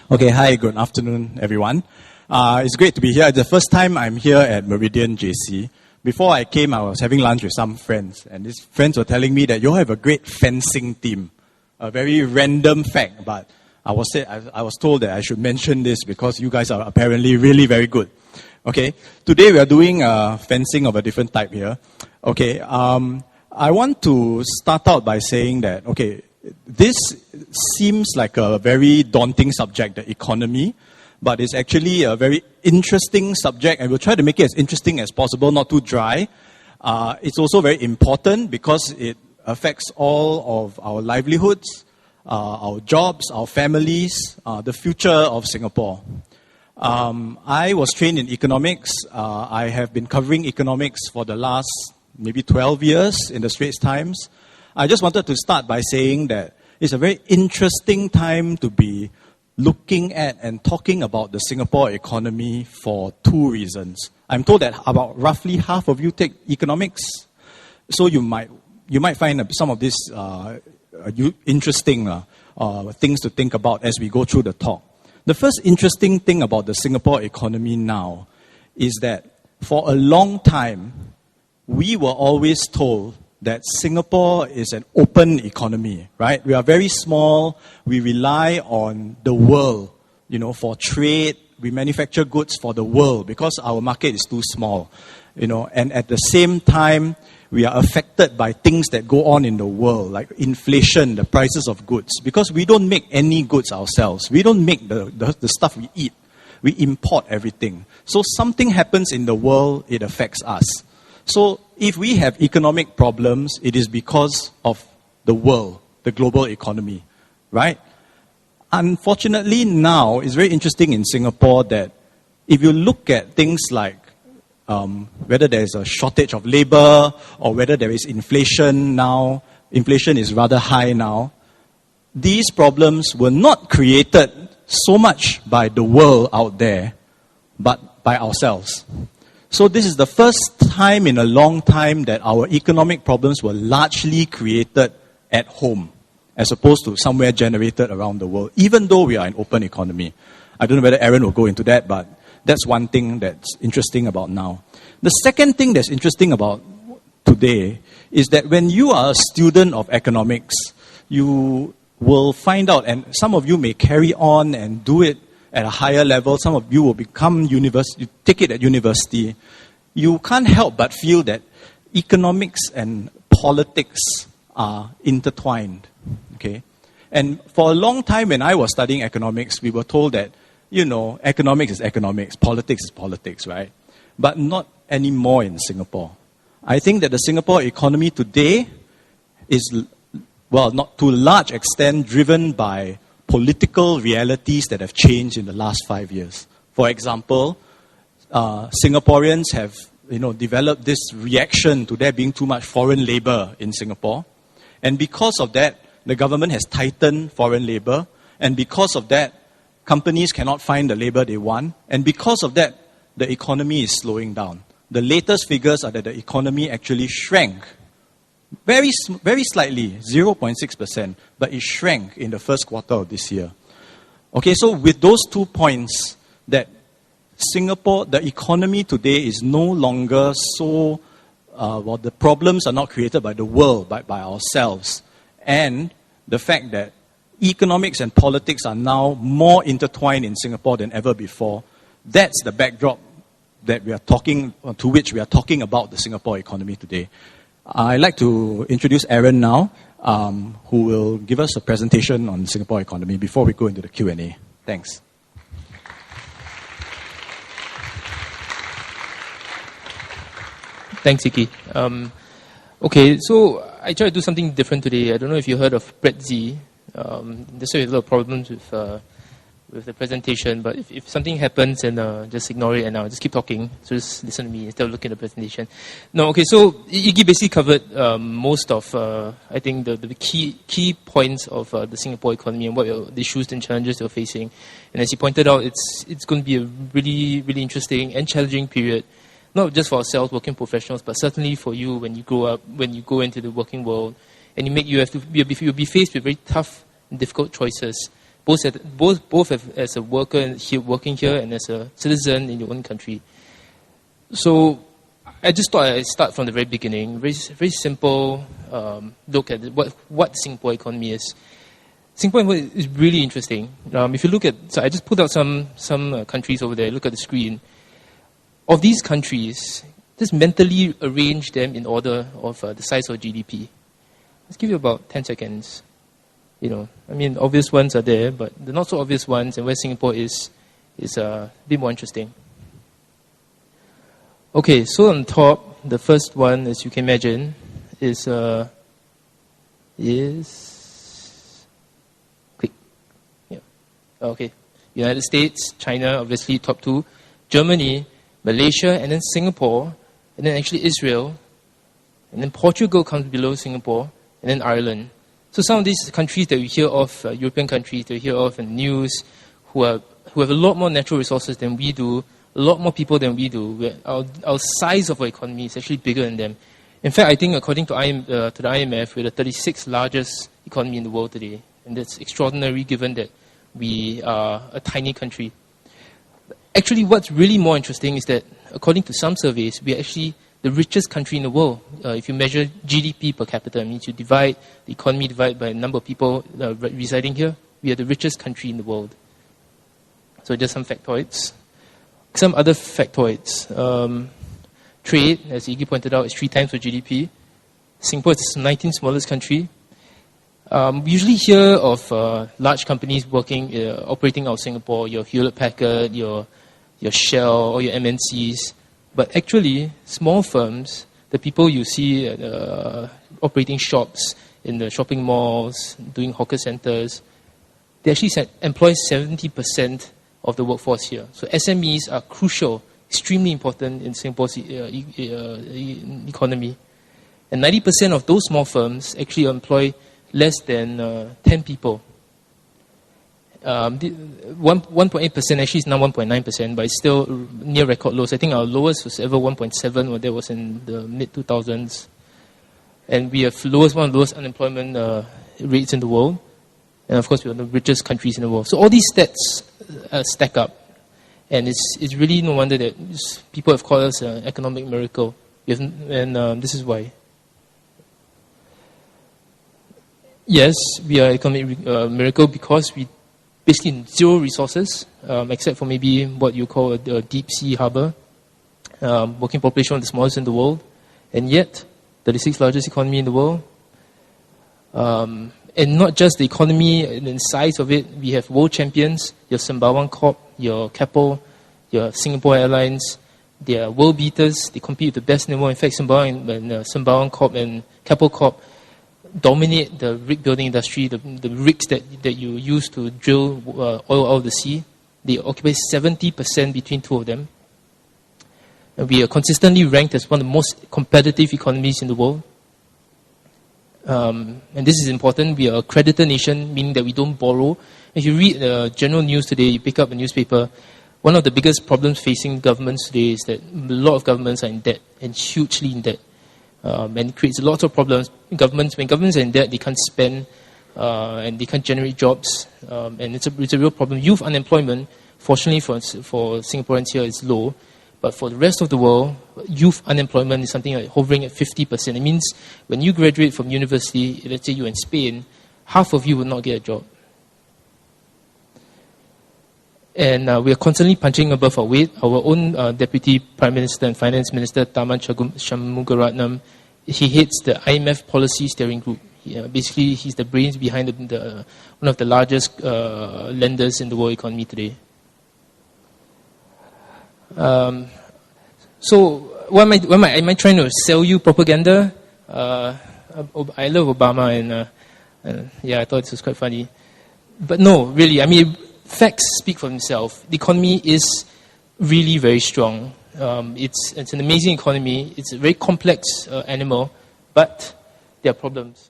Okay, hi, good afternoon, everyone. It's great to be here. It's the first time I'm here at Meridien JC. Before I came, I was having lunch with some friends, and these friends were telling me that you all have a great fencing team. A very random fact, but I was told that I should mention this because you guys are apparently really very good. Okay, today we are doing fencing of a different type here. Okay, I want to start out by saying that, okay, this seems like a very daunting subject, the economy, but it's actually a very interesting subject, and we'll try to make it as interesting as possible, not too dry. It's also very important because it affects all of our livelihoods, our jobs, our families, the future of Singapore. I was trained in economics. I have been covering economics for the last maybe 12 years in the Straits Times. I just wanted to start by saying that it's a very interesting time to be looking at and talking about the Singapore economy for two reasons. I'm told that about roughly half of you take economics, so you might find some of this interesting things to think about as we go through the talk. The first interesting thing about the Singapore economy now is that for a long time, we were always told that Singapore is an open economy, right? We are very small. We rely on the world, for trade. We manufacture goods for the world because our market is too small, and at the same time, we are affected by things that go on in the world, like inflation, the prices of goods, because we don't make any goods ourselves. We don't make the stuff we eat. We import everything. So something happens in the world, it affects us. So if we have economic problems, it is because of the world, the global economy, right? Unfortunately now, it's very interesting in Singapore that if you look at things like whether there is a shortage of labor or whether there is inflation now, inflation is rather high now, these problems were not created so much by the world out there, but by ourselves. So this is the first time in a long time that our economic problems were largely created at home, as opposed to somewhere generated around the world, even though we are an open economy. I don't know whether Aaron will go into that, but that's one thing that's interesting about now. The second thing that's interesting about today is that when you are a student of economics, you will find out, and some of you may carry on and do it at a higher level, some of you will you take it at university. You can't help but feel that economics and politics are intertwined. Okay? And for a long time when I was studying economics, we were told that, economics is economics, politics is politics, right? But not anymore in Singapore. I think that the Singapore economy today is, not to a large extent driven by political realities that have changed in the last 5 years. For example, Singaporeans have, developed this reaction to there being too much foreign labor in Singapore. And because of that, the government has tightened foreign labor. And because of that, companies cannot find the labor they want. And because of that, the economy is slowing down. The latest figures are that the economy actually shrank very slightly, 0.6%, but it shrank in the first quarter of this year. Okay, so with those 2 points, that Singapore, the economy today is no longer so, the problems are not created by the world, but by ourselves. And the fact that economics and politics are now more intertwined in Singapore than ever before, that's the backdrop that to which we are talking about the Singapore economy today. I'd like to introduce Aaron now, who will give us a presentation on the Singapore economy before we go into the Q&A. Thanks. Thanks, Iki. Okay, so I tried to do something different today. I don't know if you heard of Brett Z. There's a lot of problems with the presentation, but if something happens, and just ignore it and just keep talking. So just listen to me instead of looking at the presentation. No, okay, so Iggy basically covered most of, I think, the key points of the Singapore economy and what the issues and challenges they're facing. And as he pointed out, it's going to be a really, really interesting and challenging period, not just for ourselves, working professionals, but certainly for you when you grow up, when you go into the working world, and you'll be faced with very tough and difficult choices both as a worker working here and as a citizen in your own country. So I just thought I'd start from the very beginning. Very, very simple look at what Singapore economy is. Singapore is really interesting. If you look at, so I just put out some countries over there. Look at the screen. Of these countries, just mentally arrange them in order of the size of GDP. Let's give you about 10 seconds. Obvious ones are there, but the not so obvious ones and where Singapore is a bit more interesting. Okay, so on top, the first one, as you can imagine, is click. Yeah. Okay. United States, China, obviously top two, Germany, Malaysia, and then Singapore, and then actually Israel, and then Portugal comes below Singapore, and then Ireland. So some of these countries that we hear of, European countries that we hear of in the news, who have a lot more natural resources than we do, a lot more people than we do. Our size of our economy is actually bigger than them. In fact, I think according to the IMF, we're the 36th largest economy in the world today. And that's extraordinary given that we are a tiny country. Actually, what's really more interesting is that according to some surveys, we are actually the richest country in the world. If you measure GDP per capita, it means you divide the economy divided by the number of people residing here, we are the richest country in the world. So just some factoids. Some other factoids. Trade, as Iggy pointed out, is 3 times the GDP. Singapore is the 19th smallest country. We usually hear of large companies operating out of Singapore, your Hewlett-Packard, your Shell, or your MNCs. But actually, small firms, the people you see operating shops in the shopping malls, doing hawker centers, they actually employ 70% of the workforce here. So SMEs are crucial, extremely important in Singapore's economy. And 90% of those small firms actually employ less than 10 people. 1.8% actually is now 1.9%, but it's still near record lows. I think our lowest was ever 1.7, when that was in the mid-2000s. And we have one of the lowest unemployment rates in the world. And of course, we are the richest countries in the world. So all these stats stack up. And it's really no wonder that people have called us an economic miracle. And this is why. Yes, we are an economic miracle because we basically zero resources, except for maybe what you call a deep sea harbor. Working population of the smallest in the world. And yet, the 36th largest economy in the world. And not just the economy and the size of it, we have world champions, your Sembawang Corp, your Keppel, your Singapore Airlines. They are world beaters. They compete with the best in the world. In fact, Sembawang Corp and Keppel Corp dominate the rig building industry, the rigs that you use to drill oil out of the sea. They occupy 70% between two of them. And we are consistently ranked as one of the most competitive economies in the world. And this is important. We are a creditor nation, meaning that we don't borrow. If you read the general news today, you pick up a newspaper, one of the biggest problems facing governments today is that a lot of governments are in debt, and hugely in debt. And it creates lots of problems. When governments are in debt, they can't spend, and they can't generate jobs. And it's a real problem. Youth unemployment, fortunately for Singaporeans here, is low. But for the rest of the world, youth unemployment is something like hovering at 50%. It means when you graduate from university, let's say you're in Spain, half of you will not get a job. And we are constantly punching above our weight. Our own Deputy Prime Minister and Finance Minister, Tharman Shanmugaratnam, he heads the IMF Policy Steering Group. Basically, he's the brains behind one of the largest lenders in the world economy today. So, am I trying to sell you propaganda? I love Obama, and I thought this was quite funny. But no, really, facts speak for themselves. The economy is really very strong. It's an amazing economy. It's a very complex animal, but there are problems.